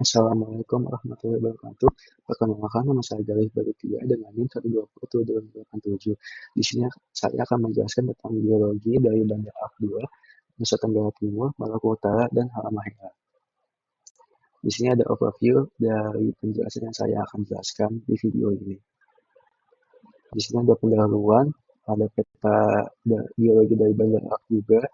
Assalamualaikum warahmatullahi wabarakatuh. Perkenalkan, nama saya Galih Barutia dengan NIM 1202087. Di sini saya akan menjelaskan tentang geologi dari Bandar Ak 2, Nusa Tenggara Timur, Maluku Utara, dan Halmahera. Di sini ada overview dari penjelasan yang saya akan jelaskan di video ini. Di sini ada pendahuluan, ada peta geologi dari Bandar Ak juga,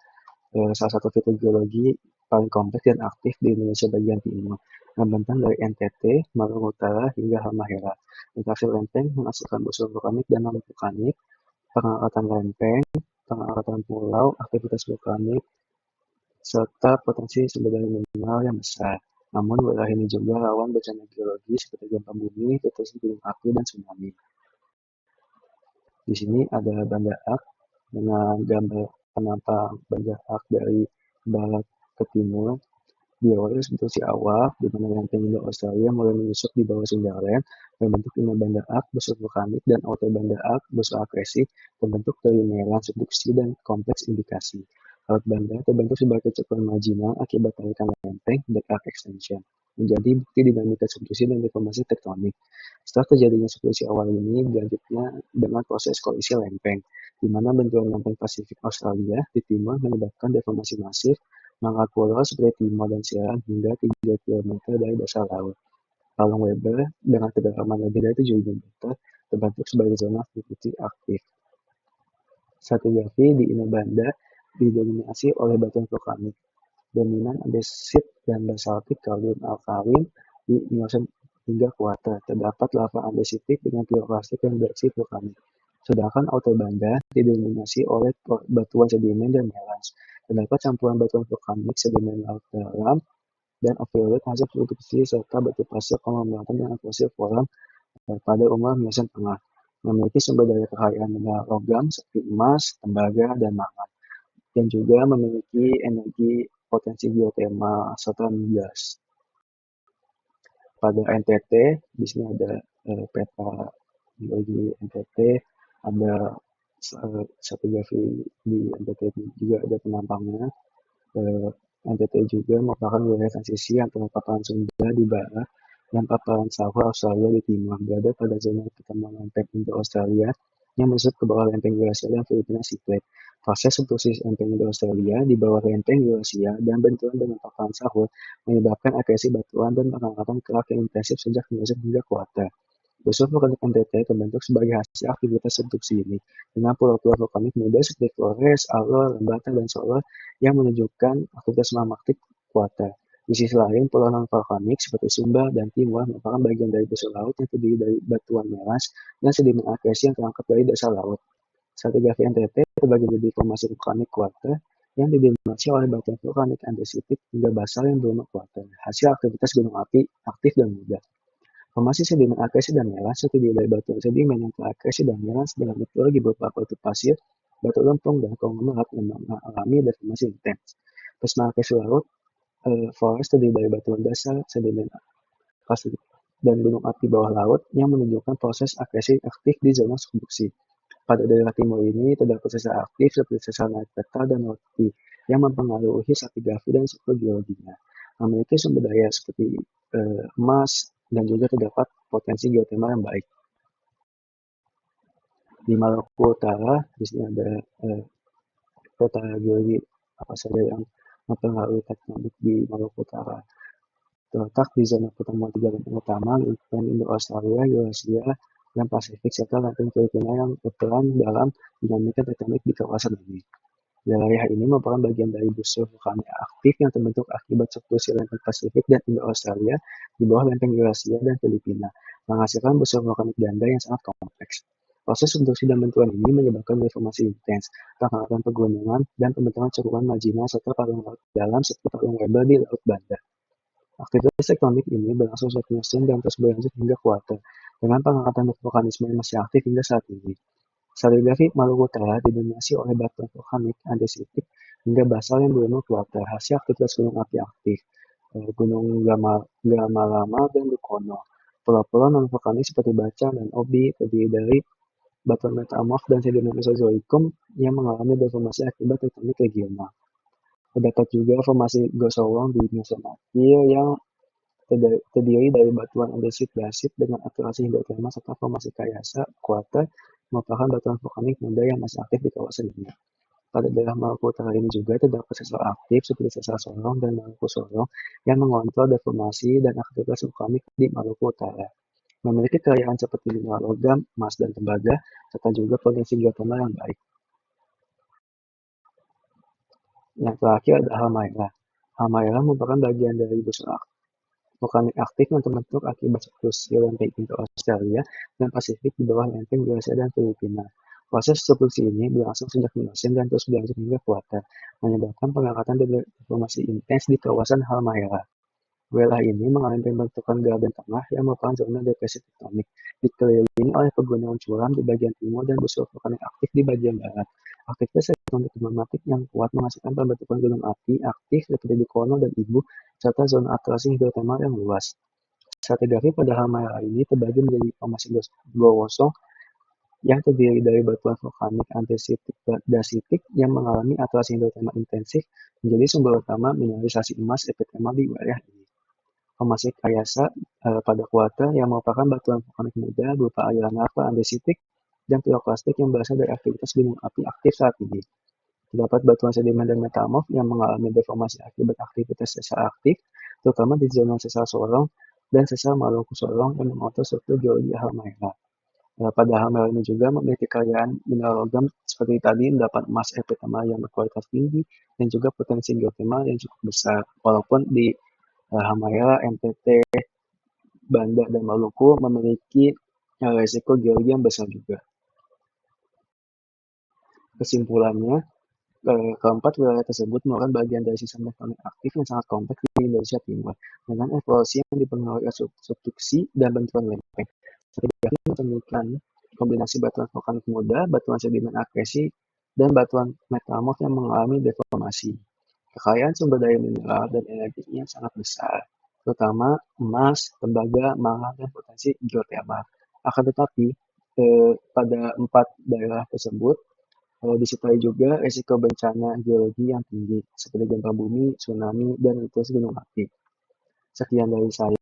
salah satu fitur geologi paling kompleks dan aktif di Indonesia bagian timur, membentang dari NTT, Maluku Utara, hingga Halmahera. Interaksi lempeng menghasilkan busur vulkanik dan non-vulkanik, pengangkatan lempeng, pengangkatan pulau, aktivitas vulkanik, serta potensi sumber daya mineral yang besar. Namun, wilayah ini juga rawan bencana geologi seperti gempa bumi, letusan gunung api, dan tsunami. Di sini ada Bandar Ak dengan gambar penampang Bandar Ak dari barat ke timur. Diawali seperti awal, di mana lempeng Indo-Australia mulai menyusut di bawah Sundaland, membentuk lima Bandar Ak, busur vulkanik, dan outer Bandar Ak, busur akresi, terbentuk dari melan subduksi dan kompleks indikasi. Laut Banda terbentuk sebagai cekungan marginal akibat tarikan lempeng, back arc extension, menjadi bukti dinamika subduksi dan deformasi tektonik. Setelah terjadinya subduksi awal ini, dilanjutnya dengan proses koalisi lempeng, di mana benturan lempeng Pasifik Australia di timur menyebabkan deformasi masif mangga pulau seperti Timor dan Ceylon hingga 3 km dari dasar laut. Palung Weber dengan kedalaman lebih dari 7.000 meter terbentuk sebagai zona aktivitas aktif. Stratigrafi di Inner Banda didominasi oleh batuan vulkanik, dominan andesit dan basaltik kalium alkalin di Miocene hingga kuarter. Terdapat lava andesitik dengan piroklastik dan bauxit vulkanik. Sedangkan outer Banda didominasi oleh batuan sedimen dan melas. Terdapat campuran batuan vulkanik, sedimen laut dalam, dan off-road hasil subduksi serta batu pasir konglomeratan dengan fosil forum pada umur Miocene tengah. Memiliki sumber daya kekayaan mineral logam seperti emas, tembaga, dan mangan, dan juga memiliki energi potensi geotermal serta migas. Pada NTT, di sini ada peta geologi NTT, ada stratigrafi di NTT juga ada penampangnya. NTT juga merupakan wilayah transisi antara paparan Sunda di barat dan paparan Sahara Australia di timur, berada pada zona pertemuan lempeng Indo-Australia yang menyusut ke bawah lempeng Eurasia dan Filipina Sea Plate. Proses subduksi lempeng Indo-Australia di bawah lempeng Eurasia dan benturan dengan paparan Sahara menyebabkan akresi batuan dan pengangkatan kerak yang intensif sejak Miocene hingga kuarter. Busur vulkanik NTT terbentuk sebagai hasil aktivitas subduksi ini, dengan pulau-pulau vulkanik muda seperti Flores, Alor, Lembata, dan Solor yang menunjukkan aktivitas magmatik kuarter. Di sisi lain, pulau non-vulkanik seperti Sumba dan Timor merupakan bagian dari busur laut yang terdiri dari batuan melas dan sedimen akresi yang terangkat dari dasar laut. Stratigrafi NTT terbagi menjadi formasi vulkanik kuarter yang didominasi oleh batuan vulkanik andesitik hingga basal yang berumur kuarter, hasil aktivitas gunung api aktif dan muda. Formasi sedimen akresi dan melas terdiri dari batuan sedimen yang terakresi dan melas dengan metodologi berupa batu pasir, batu lempung, dan konglomerat yang mengalami deformasi intens. Prisma akresi laut, Flores terdiri dari batuan dasar, sedimen pasir, dan gunung api bawah laut yang menunjukkan proses akresi aktif di zona subduksi. Pada daerah timur ini terdapat sesar aktif seperti sesar naik peta dan roti yang mempengaruhi stratigrafi dan struktur geologinya. Memiliki sumber daya seperti emas dan juga terdapat potensi geotermal yang baik. Di Maluku Utara, di sini ada peta geologi apa saja yang mempengaruhi tektonik di Maluku Utara. Terletak di zona pertemuan tiga lempeng utama, lempeng Indo-Australia, Eurasia, dan Pasifik, serta lempeng Filipina yang berperan dalam dinamika tektonik di kawasan ini. Wilayah ini merupakan bagian dari busur vulkanik aktif yang terbentuk akibat subduksi lempeng Pasifik dan Indo-Australia di bawah lempeng Eurasia dan Filipina, menghasilkan busur vulkanik ganda yang sangat kompleks. Proses subduksi dan benturan ini menyebabkan deformasi intens, pengangkatan pegunungan, dan pembentukan cekungan marginal serta palung laut dalam seperti palung Weber di Laut Banda. Aktivitas tektonik ini berlangsung sejak Miocene dan terus berlanjut hingga kuarter, dengan pengangkatan vulkanisme yang masih aktif hingga saat ini. Stratigrafi Maluku Utara didominasi oleh batuan vulkanik andesitik hingga basal yang berumur kuarter, hasil aktivitas gunung api aktif, Gunung Gamalama dan Dukono. Pulau-pulau non-vulkanik seperti Bacang dan Obi terdiri dari batuan metamorf dan sedimen mesozoikum yang mengalami deformasi akibat tektonik regional. Terdapat juga formasi gosowong di Miocene akhir yang terdiri dari batuan andesit-dasit dengan aktivasi hidrotermal serta formasi kayasa, kuarta, merupakan batuan vulkanik muda yang masih aktif di kawasan ini. Pada daerah Maluku Utara ini juga terdapat sesar aktif seperti sesar Sorong dan Maluku Sorong yang mengontrol deformasi dan aktivitas vulkanik di Maluku Utara. Memiliki kekayaan seperti mineral logam, emas, dan tembaga, serta juga potensi geotermal yang baik. Yang terakhir ada Halmahera. Halmahera merupakan bagian dari busur vulkanik aktif yang terbentuk akibat subduksi lempeng Indo-Australia dan Pasifik di bawah lempeng Eurasia dan Filipina. Proses subduksi ini berlangsung sejak Miocene dan terus berlanjut hingga Kuarter, menyebabkan pengangkatan deformasi intens di kawasan Halmahera. Wilayah ini mengalami pembentukan graben tengah yang merupakan zona depresi tektonik, dikelilingi oleh pegunungan curam di bagian timur dan busur vulkanik aktif di bagian barat. Aktivitas tektonik magmatik yang kuat menghasilkan pembentukan gunung api aktif seperti di Kono dan Ibu, serta zona aktivasi hidrotermal yang luas. Stratigrafi pada Halmahera ini terbagi menjadi formasi gosong yang terdiri dari batuan vulkanik andesitik dasitik yang mengalami aktivasi hidrotermal intensif menjadi sumber utama mineralisasi emas epithermal di wilayah ini. Formasi kayasa pada kuarta yang merupakan batuan vulkanik muda berupa aliran lava andesitik dan piroklastik yang berasal dari aktivitas gunung api aktif saat ini. Terdapat batuan sedimen dan metamorf yang mengalami deformasi akibat aktivitas sesar aktif, terutama di zona sesar Sorong dan sesar Maluku Sorong yang mengontrol struktur geologi Halmahera. Pada Halmahera ini juga memiliki kekayaan mineral logam seperti tadi mendapat emas epithermal yang berkualitas tinggi dan juga potensi geotermal yang cukup besar. Walaupun di Halmahera, NTT, Banda, dan Maluku memiliki resiko geologi yang besar juga. Kesimpulannya, keempat wilayah tersebut merupakan bagian dari sistem tektonik aktif yang sangat kompleks di Indonesia Timur, dengan evolusi yang dipengaruhi oleh subduksi dan benturan lempeng. Stratigrafi menemukan kombinasi batuan vulkanik muda, batuan sedimen akresi, dan batuan metamorf yang mengalami deformasi. Kekayaan sumber daya mineral dan energinya sangat besar, terutama emas, tembaga, mangan, dan potensi geotermal. Akan tetapi, pada 4 daerah tersebut disertai juga risiko bencana geologi yang tinggi, seperti gempa bumi, tsunami, dan letusan gunung api. Sekian dari saya.